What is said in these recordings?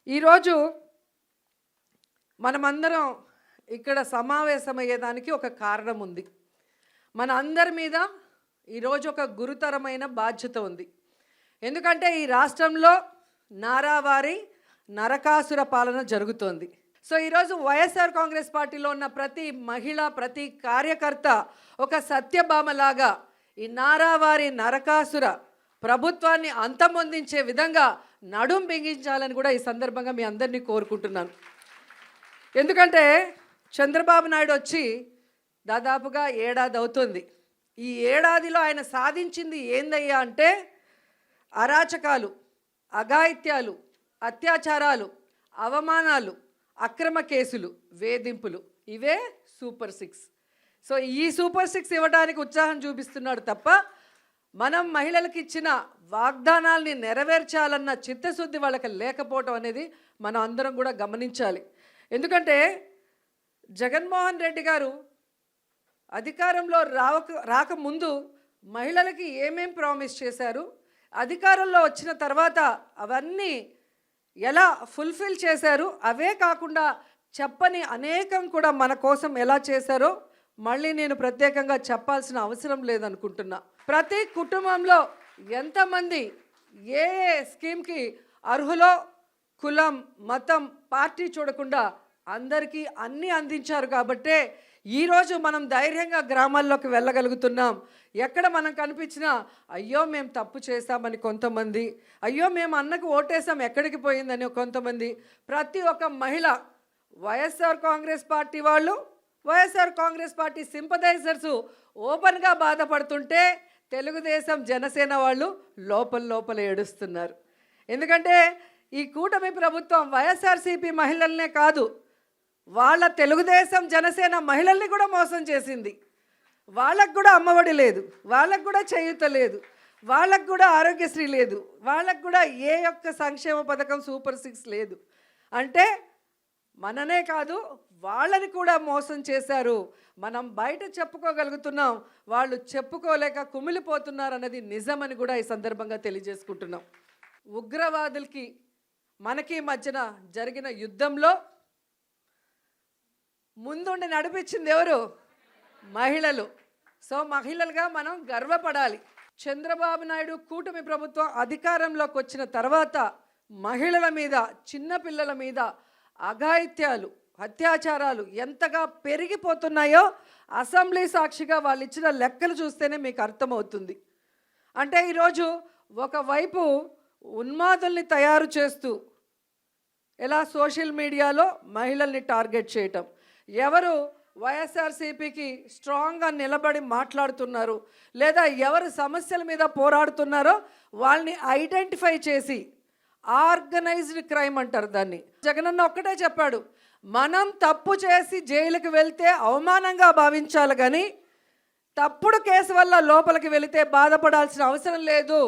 ఈరోజు మనమందరం ఇక్కడ సమావేశమయ్యేదానికి ఒక కారణం ఉంది. మన అందరి మీద ఈరోజు ఒక గురుతరమైన బాధ్యత ఉంది. ఎందుకంటే ఈ రాష్ట్రంలో నారావారి నరకాసుర పాలన జరుగుతోంది. సో ఈరోజు వైఎస్ఆర్ కాంగ్రెస్ పార్టీలో ఉన్న ప్రతి మహిళ, ప్రతి కార్యకర్త ఒక సత్యభామలాగా ఈ నారావారి నరకాసుర ప్రభుత్వాన్ని అంతమొందించే విధంగా నడుం బిగించాలని కూడా ఈ సందర్భంగా మీ అందరినీ కోరుకుంటున్నాను. ఎందుకంటే చంద్రబాబు నాయుడు వచ్చి దాదాపుగా ఏడాది అవుతుంది. ఈ ఏడాదిలో ఆయన సాధించింది ఏందయ్యా అంటే అరాచకాలు, అఘాయిత్యాలు, అత్యాచారాలు, అవమానాలు, అక్రమ కేసులు, వేధింపులు, ఇవే సూపర్ 6. సో ఈ సూపర్ 6 ఇవ్వడానికి ఉత్సాహం చూపిస్తున్నాడు తప్ప మనం మహిళలకు ఇచ్చిన వాగ్దానాల్ని నెరవేర్చాలన్న చిత్తశుద్ధి వాళ్ళకి లేకపోవటం అనేది మనం అందరం కూడా గమనించాలి. ఎందుకంటే జగన్మోహన్ రెడ్డి గారు అధికారంలో రాకముందు మహిళలకి ఏమేం ప్రామిస్ చేశారు, అధికారంలో వచ్చిన తర్వాత అవన్నీ ఎలా ఫుల్ఫిల్ చేశారు, అవే కాకుండా చెప్పని అనేకం కూడా మన కోసం ఎలా చేశారో మళ్ళీ నేను ప్రత్యేకంగా చెప్పాల్సిన అవసరం లేదనుకుంటున్నా. ప్రతి కుటుంబంలో ఎంతమంది ఏ స్కీమ్కి అర్హులో కులం, మతం, పార్టీ చూడకుండా అందరికీ అన్నీ అందించారు కాబట్టే ఈరోజు మనం ధైర్యంగా గ్రామాల్లోకి వెళ్ళగలుగుతున్నాం. ఎక్కడ మనం కనిపించినా అయ్యో మేము తప్పు చేశామని కొంతమంది, అయ్యో మేము అన్నకు ఓటేసాం ఎక్కడికి పోయిందని కొంతమంది, ప్రతి ఒక్క మహిళ వైఎస్ఆర్ కాంగ్రెస్ పార్టీ వాళ్ళు, వైఎస్ఆర్ కాంగ్రెస్ పార్టీ సింపథైజర్స్ ఓపెన్గా బాధపడుతుంటే తెలుగుదేశం, జనసేన వాళ్ళు లోపల ఏడుస్తున్నారు. ఎందుకంటే ఈ కూటమి ప్రభుత్వం వైఎస్ఆర్సీపీ మహిళలనే కాదు, వాళ్ళ తెలుగుదేశం, జనసేన మహిళల్ని కూడా మోసం చేసింది. వాళ్ళకు కూడా అమ్మఒడి లేదు, వాళ్ళకు కూడా చేయూత లేదు, వాళ్ళకు కూడా ఆరోగ్యశ్రీ లేదు, వాళ్ళకు కూడా ఏ ఒక్క సంక్షేమ పథకం సూపర్ 6 లేదు. అంటే మననే కాదు వాళ్ళని కూడా మోసం చేశారు. మనం బయట చెప్పుకోగలుగుతున్నాం, వాళ్ళు చెప్పుకోలేక కుమిలిపోతున్నారు అన్నది నిజమని కూడా ఈ సందర్భంగా తెలియజేసుకుంటున్నాం. ఉగ్రవాదులకి మనకి మధ్యన జరిగిన యుద్ధంలో ముందుండి నడిపించింది ఎవరు? మహిళలు. సో మహిళలుగా మనం గర్వపడాలి. చంద్రబాబు నాయుడు కూటమి ప్రభుత్వం అధికారంలోకి వచ్చిన తర్వాత మహిళల మీద, చిన్నపిల్లల మీద అఘాయిత్యాలు, అత్యాచారాలు ఎంతగా పెరిగిపోతున్నాయో అసెంబ్లీ సాక్షిగా వాళ్ళు ఇచ్చిన లెక్కలు చూస్తేనే మీకు అర్థమవుతుంది. అంటే ఈరోజు ఒకవైపు ఉన్మాదుల్ని తయారు చేస్తూ ఎలా సోషల్ మీడియాలో మహిళల్ని టార్గెట్ చేయటం, ఎవరు వైఎస్ఆర్సీపీకి స్ట్రాంగ్గా నిలబడి మాట్లాడుతున్నారు లేదా ఎవరు సమస్యల మీద పోరాడుతున్నారో వాళ్ళని ఐడెంటిఫై చేసి, ఆర్గనైజ్డ్ క్రైమ్ అంటారు దాన్ని. జగనన్న ఒక్కటే చెప్పాడు, మనం తప్పు చేసి జైలుకి వెళ్తే అవమానంగా భావించాలి కానీ తప్పుడు కేసు వల్ల లోపలికి వెళితే బాధపడాల్సిన అవసరం లేదు.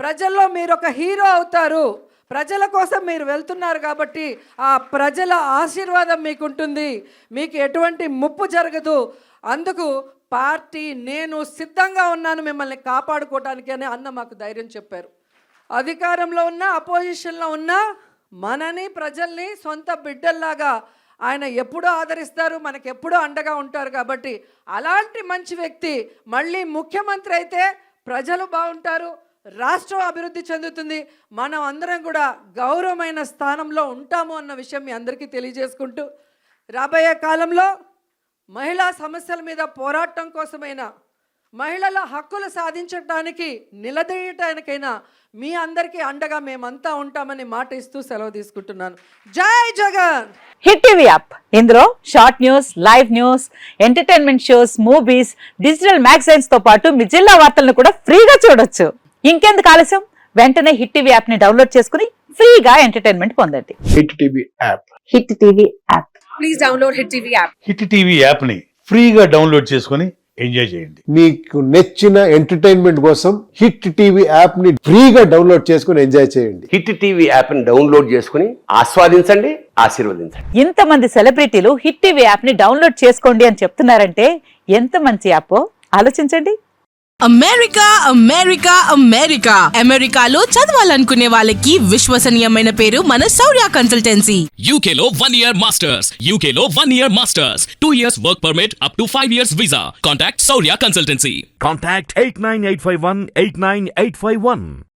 ప్రజల్లో మీరు ఒక హీరో అవుతారు. ప్రజల కోసం మీరు వెళ్తున్నారు కాబట్టి ఆ ప్రజల ఆశీర్వాదం మీకుంటుంది, మీకు ఎటువంటి ముప్పు జరగదు. అందుకు పార్టీ, నేను సిద్ధంగా ఉన్నాను మిమ్మల్ని కాపాడుకోవడానికి అని అన్న మాకు ధైర్యం చెప్పారు. అధికారంలో ఉన్న, అపోజిషన్లో ఉన్న మనని, ప్రజల్ని సొంత బిడ్డల్లాగా ఆయన ఎప్పుడూ ఆదరిస్తారు, మనకు ఎప్పుడూ అండగా ఉంటారు. కాబట్టి అలాంటి మంచి వ్యక్తి మళ్ళీ ముఖ్యమంత్రి అయితే ప్రజలు బాగుంటారు, రాష్ట్రం అభివృద్ధి చెందుతుంది, మనం అందరం కూడా గౌరవమైన స్థానంలో ఉంటాము అన్న విషయం మీ అందరికీ తెలియజేసుకుంటూ, రాబోయే కాలంలో మహిళా సమస్యల మీద పోరాటం కోసమైనా, మహిళల హక్కులు సాధించడానికి నిలదీయటానికైనా మీ అందరికీ అండగా మేమంతా ఉంటామని మాట ఇస్తూ సెలవు తీసుకుంటున్నాను. జై జగన్. హిట్ టీవీ యాప్, ఇందులో short news, live news, entertainment shows, movies, digital magazines తో పాటు మీ జిల్లా వార్తలను కూడా ఫ్రీగా చూడొచ్చు. ఇంకెందుకు ఆలస్యం, వెంటనే హిట్ టీవీ యాప్ ని డౌన్లోడ్ చేసుకుని ఫ్రీగా ఎంటర్టైన్మెంట్ పొందండి. Hit TV app. Hit TV app. Please download hit TV app. Hit TV app ని ఫ్రీగా డౌన్లోడ్ చేసుకుని ఎంజాయ్ చేయండి. మీకు నచ్చిన ఎంటర్టైన్మెంట్ కోసం హిట్ టీవీ యాప్ ని ఫ్రీగా డౌన్లోడ్ చేసుకుని ఎంజాయ్ చేయండి. హిట్ టీవీ యాప్ ని డౌన్లోడ్ చేసుకుని ఆస్వాదించండి, ఆశీర్వదించండి. ఇంతమంది సెలబ్రిటీలు హిట్ టీవీ యాప్ ని డౌన్లోడ్ చేసుకోండి అని చెప్తున్నారంటే ఎంత మంచి యాప్ ఆలోచించండి. అమెరికా అమెరికా అమెరికా అమెరికాలో చదవాలనుకునే వాళ్ళకి విశ్వసనీయమైన పేరు మన శౌర్య consultancy. UK Law 1 Year Masters. UK Law 1 Year Masters. 2 years work permit up to 5 years visa. Contact Saurya Consultancy. Contact 89851 89851.